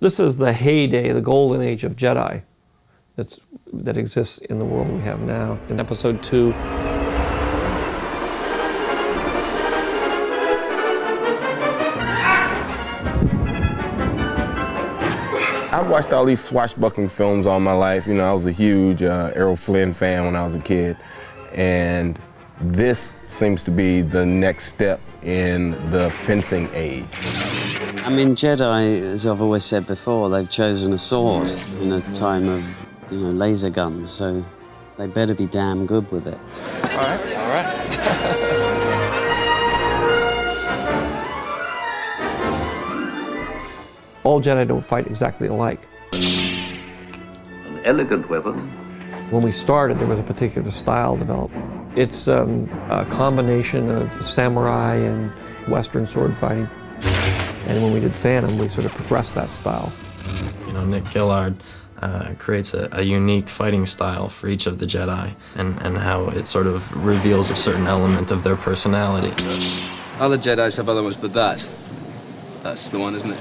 This is the heyday, the golden age of Jedi that exists in the world we have now. In Episode 2, I've watched all these swashbuckling films all my life. You know, I was a huge Errol Flynn fan when I was a kid. And this seems to be the next step in the fencing age. I mean, Jedi, as I've always said before, they've chosen a sword in a time of, laser guns, so they better be damn good with it. All right. all Jedi don't fight exactly alike. An elegant weapon. When we started, there was a particular style developed. It's a combination of samurai and Western sword fighting. And when we did Phantom, we sort of progressed that style. You know, Nick Gillard creates a unique fighting style for each of the Jedi, and how it sort of reveals a certain element of their personality. Other Jedis have other ones, but that's the one, isn't it?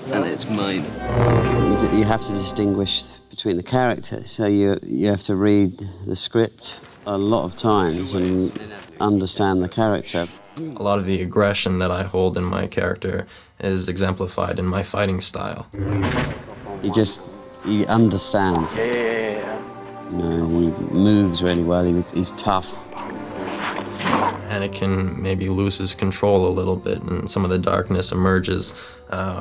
And it's mine. You have to distinguish between the characters, so you have to read the script a lot of times and understand the character. A lot of the aggression that I hold in my character is exemplified in my fighting style. He understands. Yeah. You know, he moves really well, he's tough. Anakin maybe loses control a little bit and some of the darkness emerges,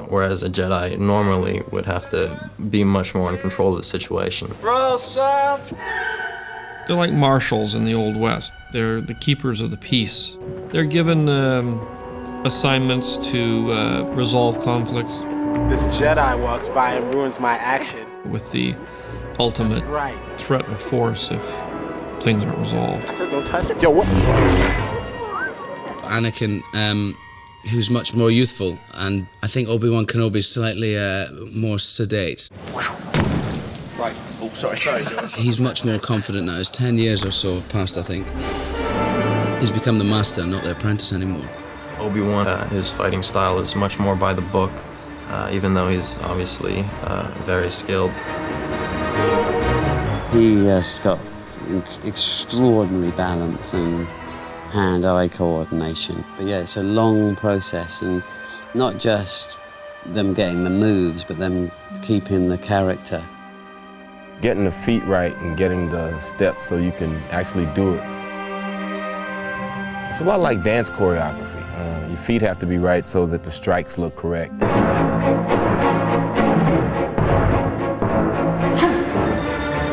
whereas a Jedi normally would have to be much more in control of the situation. Roll, sir. They're like marshals in the Old West. They're the keepers of the peace. They're given assignments to resolve conflicts. This Jedi walks by and ruins my action. With the ultimate threat of force if things aren't resolved. I said don't touch it. Yo, what? Anakin, who's much more youthful, and I think Obi-Wan Kenobi's slightly more sedate. Right. Oh, sorry, George. He's much more confident now. It's 10 years or so past, I think. He's become the master, not the apprentice anymore. Obi-Wan, his fighting style is much more by the book, even though he's obviously very skilled. He has got extraordinary balance and hand-eye coordination. But yeah, it's a long process, and not just them getting the moves, but them keeping the character. Getting the feet right and getting the steps so you can actually do it. It's a lot like dance choreography. Your feet have to be right so that the strikes look correct.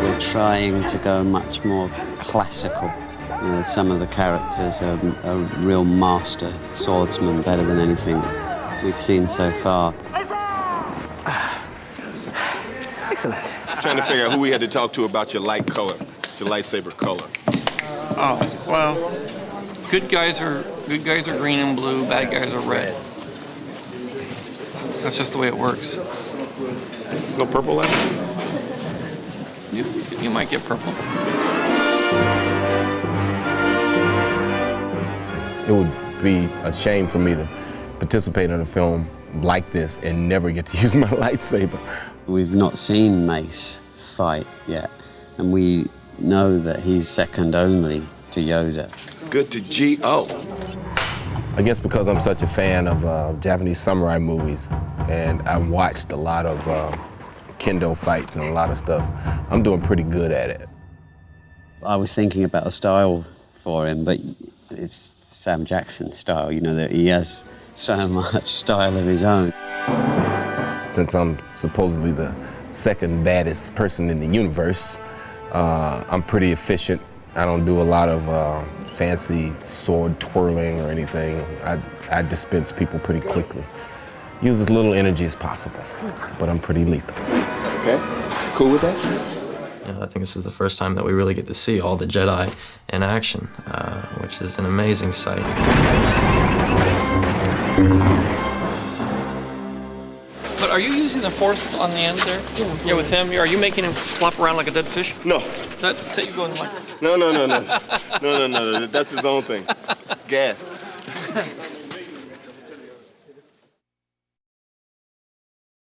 We're trying to go much more classical. You know, some of the characters are real master swordsmen, better than anything we've seen so far. Excellent. Trying to figure out who we had to talk to about your light color, your lightsaber color. Oh, well, good guys are green and blue, bad guys are red. That's just the way it works. There's no purple left? You might get purple. It would be a shame for me to participate in a film like this and never get to use my lightsaber. We've not seen Mace fight yet, and we know that he's second only to Yoda. Good to G.O. I guess because I'm such a fan of Japanese samurai movies, and I've watched a lot of kendo fights and a lot of stuff, I'm doing pretty good at it. I was thinking about a style for him, but it's Sam Jackson's style, you know, that he has so much style of his own. Since I'm supposedly the second baddest person in the universe, I'm pretty efficient. I don't do a lot of fancy sword twirling or anything. I dispense people pretty quickly. Use as little energy as possible, but I'm pretty lethal. Okay, cool with that? I think this is the first time that we really get to see all the Jedi in action, which is an amazing sight. But are you using the force on the end there? Yeah, with him? Are you making him flop around like a dead fish? No. Say you go in the mic. No. No, that's his own thing. It's gas.